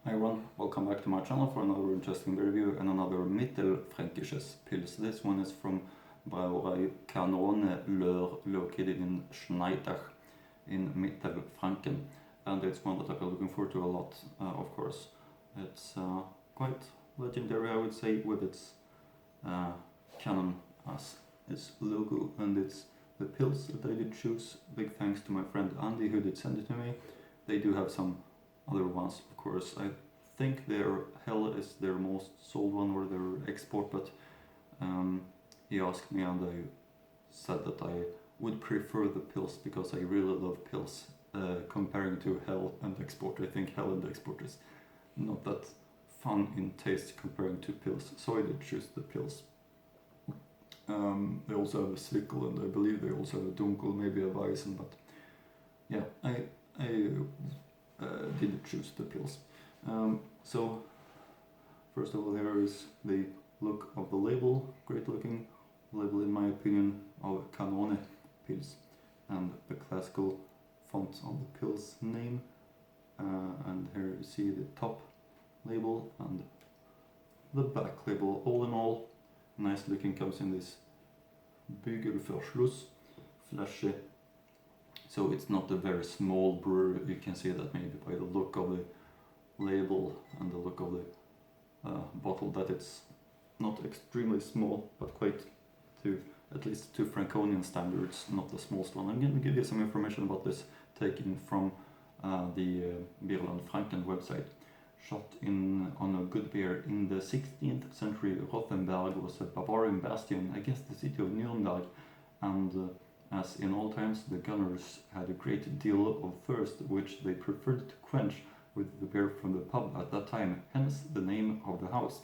Hi everyone, welcome back to my channel for another interesting review and another Mittelfränkisches Pils. This one is from Brauerei Kanone, Löhr, located in Schnaittach in Mittelfranken, and it's one that I've been looking forward to a lot, of course. It's quite legendary, I would say, with its Canon as its logo, and it's the pils that I did choose. Big thanks to my friend Andy who did send it to me. They do have some other ones, of course. I think their Hell is their most sold one, or their export, but he asked me and I said that I would prefer the pils because I really love pils. Comparing to Hell and export, I think Hell and export is not that fun in taste comparing to pils, so I did choose the pils. They also have a Zwickel, and I believe they also have a Dunkel, maybe a Weizen, but yeah, I did choose the pils. So first of all, here is the look of the label. Great looking label, in my opinion, of Kanone pils, and the classical font on the pils name, and here you see the top label and the back label. All in all, nice looking, comes in this Bügelverschluss flashy. So it's not a very small brewer. You can see that maybe by the look of the label and the look of the bottle, that it's not extremely small, but quite, to at least to Franconian standards, not the smallest one. I'm going to give you some information about this, taken from the Mittelfranken website. Shot on a good beer in the 16th century. Rothenburg was a Bavarian bastion against the city of Nuremberg, and as in all times, the gunners had a great deal of thirst, which they preferred to quench with the beer from the pub at that time, hence the name of the house.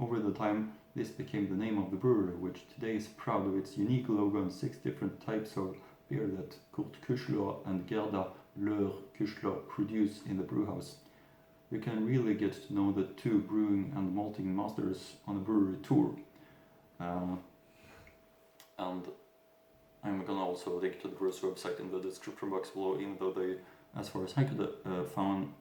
Over the time, this became the name of the brewery, which today is proud of its unique logo and 6 different types of beer that Kurt Küchler and Gerda Löhr Küchler produce in the brewhouse. You can really get to know the two brewing and malting masters on a brewery tour. And I'm gonna also link to the brewer's website in the description box below, even though they, as far as I could found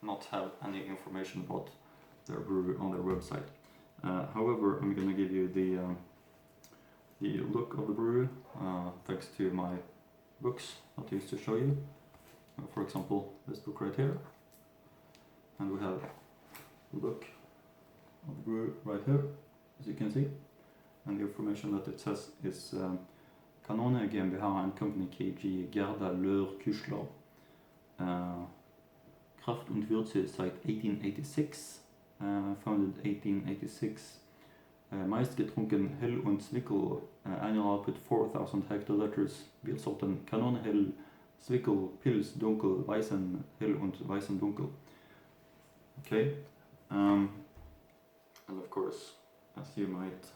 not have any information about their brewery on their website. However, I'm gonna give you the look of the brewery, thanks to my books that I used to show you. For example, this book right here. And we have the look of the brewery right here, as you can see. And the information that it says is Kanone GmbH and Company KG, Gerda Löhr Küchler. Kraft und Würze seit 1886, founded 1886. Meist getrunken Hell und Zwickel, annual output 4,000 hectoliters. Biersorten Kanone Hell, Zwickel, Pils, Dunkel, Weißen Hell und Weißen Dunkel. Okay, and of course, as you might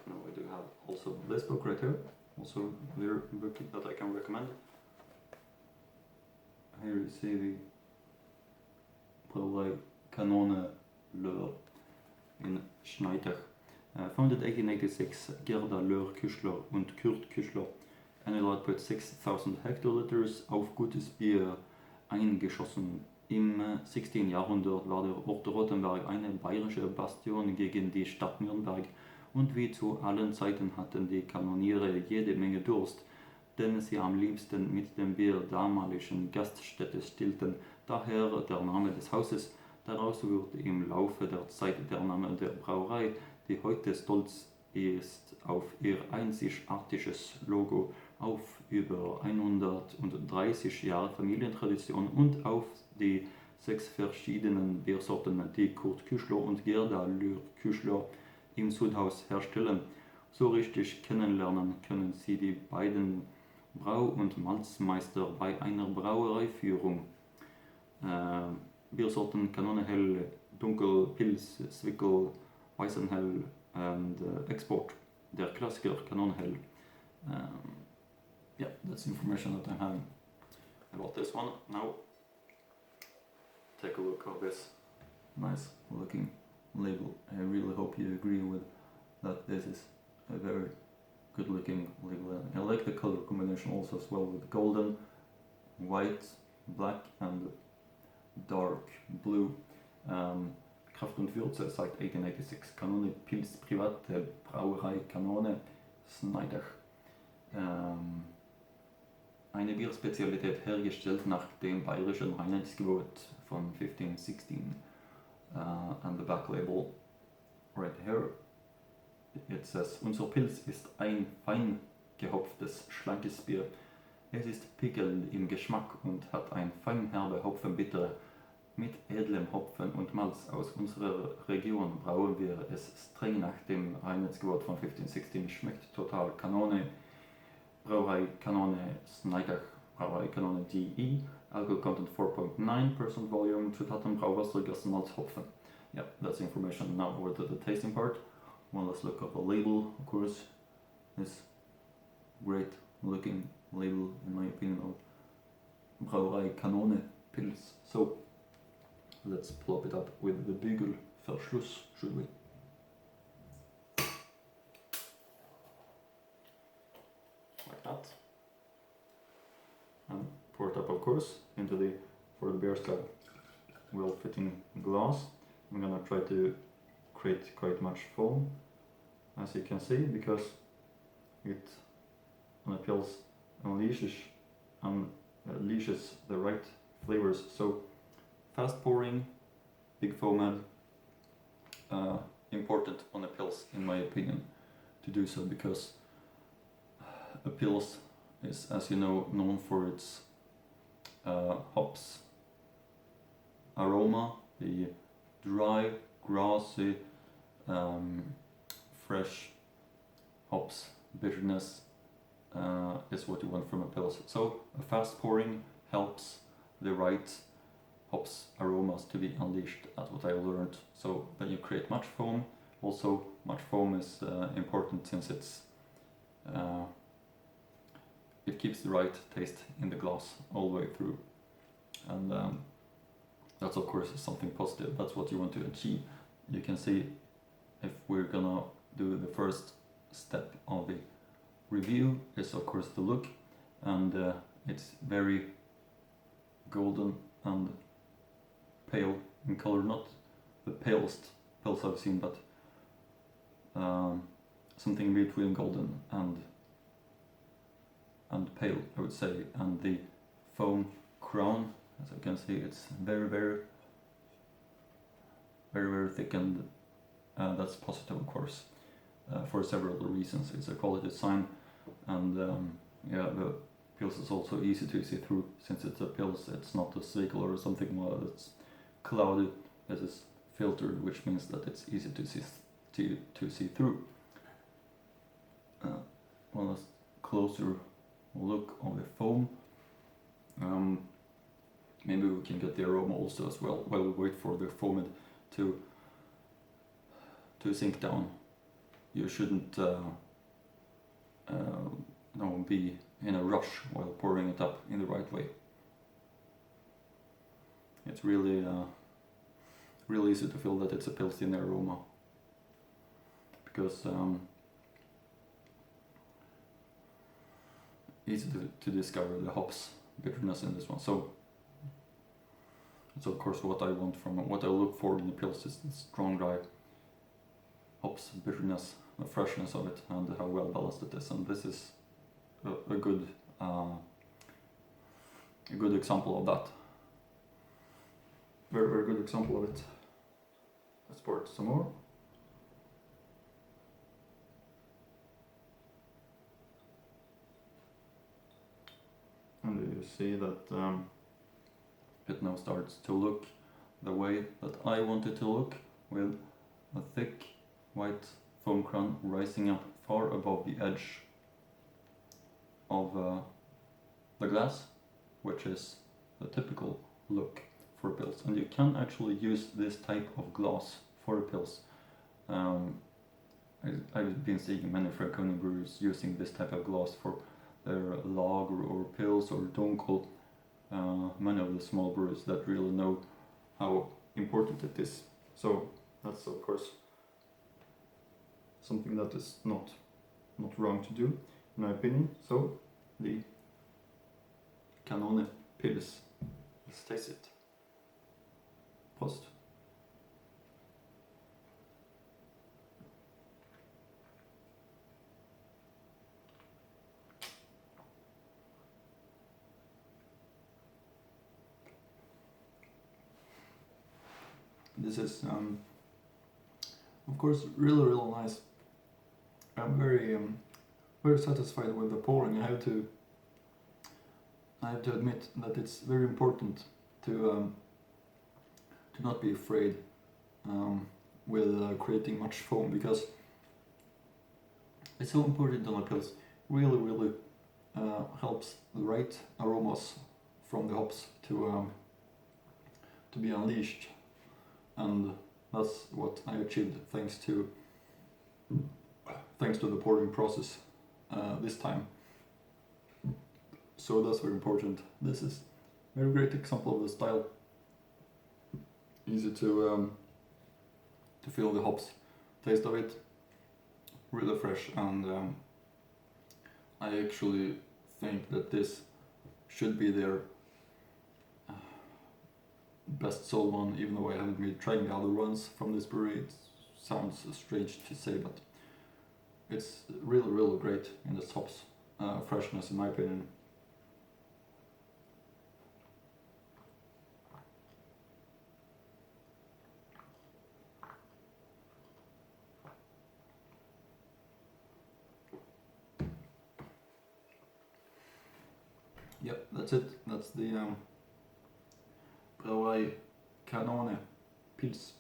know, I do have also this book right here, also their book that I can recommend. Here you see the Brauerei Kanone Löhr in Schnaittach. Founded 1886, Gerda Löhr Küchler und Kurt Küchler. Annual output 6,000 hectoliters, auf gutes Bier eingeschossen. Im 16. Jahrhundert war der Ort Rothenburg eine bayerische Bastion gegen die Stadt Nürnberg, und wie zu allen Zeiten hatten die Kanoniere jede Menge Durst, den sie am liebsten mit dem Bier damaligen Gaststätte stillten. Daher der Name des Hauses. Daraus wurde im Laufe der Zeit der Name der Brauerei, die heute stolz ist auf ihr einzigartiges Logo, auf über 130 Jahre Familientradition und auf die 6 verschiedenen Biersorten, die Kurt Küchler und Gerda Löhr Küchler im Sudhaus herstellen. So richtig kennenlernen können Sie die beiden Brau- und Malzmeister bei einer Brauereiführung. Biersorten Kanone Hell, Dunkel, Pils, Zwickel, Weißen Hell and Export. Der Klassiker Kanone Hell. Yeah, that's information that I'm having about this one. Now, take a look at this nice looking label. I really hope you agree with that this is a very good looking label. I like the color combination also as well, with golden, white, black and dark blue. Kraft und Würze seit 1886. Kanone Pils Privat der Brauerei Kanone, Schnaittach. Eine Bierspezialität hergestellt nach dem bayerischen Reinheitsgebot von 1516. And the back label right here, it says: Unser Pils ist ein fein gehopftes, schlankes Bier. Es ist pickelnd im Geschmack und hat ein feinherbe Hopfenbittere. Mit edlem Hopfen und Malz aus unserer Region brauen wir es streng nach dem Reinheitsgebot von 1516. Schmeckt total. Kanone, Brauerei Kanone, Schnaittach, Brauerei Kanone DE. Alcohol content 4.9% volume. Zutaten: Brauwasser, Gersten, Malz, Hopfen. Yeah, that's information. Now over to the tasting part. Well, let's look up the label. Of course, this great looking label, in my opinion, of Brauerei Kanone Pils. So let's plop it up with the Bügelverschluss, should we? Like that. And pour it up, of course, into the, for the beer slab, well-fitting glass. I'm gonna try to create quite much foam, as you can see, because it on a pils unleashes the right flavors. So fast pouring, big foam head, important on a pils, in my opinion, to do so, because a pils is, as you know, known for its hops aroma, the dry, grassy, fresh hops bitterness is what you want from a pils. So a fast pouring helps the right hops aromas to be unleashed. That's what I learned. So when you create much foam, also much foam is important, since it keeps the right taste in the glass all the way through, and that's of course something positive. That's what you want to achieve. You can see, if we're gonna do the first step of the review, is of course the look, and it's very golden and pale in color, not the palest pils I've seen, but something between golden and pale, I would say. And the foam crown, as you can see, it's very thick, and that's positive, of course, for several reasons. It's a quality sign, and yeah, the pils is also easy to see through, since it's a pils. It's not a Zwickel or something that's cloudy. It is filtered, which means that it's easy to see through. Well, let's closer look on the foam. Maybe we can get the aroma also as well while we wait for the foam to sink down. You shouldn't be in a rush while pouring it up in the right way. It's really easy to feel that it's a Pilsner aroma, because easy to discover the hops bitterness in this one. So it's of course what I want from what I look for in the pils, is the strong dry hops bitterness, the freshness of it, and how well balanced it is. And this is a good example of that. Very good example of it. Let's pour it some more. And you see that it now starts to look the way that I want it to look, with a thick white foam crown rising up far above the edge of the glass, which is the typical look for pils. And you can actually use this type of glass for pils. I've been seeing many Franconian brewers using this type of glass for their lager or pils or dunkel. Many of the small brewers that really know how important it is. So that's of course something that is not wrong to do, in my opinion. So the Kanone Pils. Let's taste it. Prost. This is, of course, really nice. I'm very satisfied with the pouring. I have to admit that it's very important to not be afraid with creating much foam, because it's so important on the pils. Really helps the right aromas from the hops to be unleashed, and that's what I achieved thanks to the pouring process this time. So that's very important. This is a very great example of the style. Easy to feel the hops, taste of it, really fresh, and I actually think that this should be their best sold one, even though I haven't been trying the other ones from this brewery. It sounds strange to say, but it's really great in its hops freshness, in my opinion. Yep, that's it. That's the Brauerei Kanone Pils.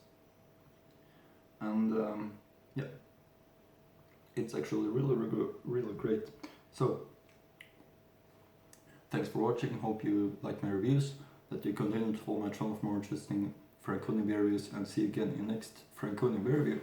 And yeah, it's actually really great. So, thanks for watching. Hope you like my reviews, that you continue to follow my channel for more interesting Franconian beer reviews, and see you again in next Franconian beer review.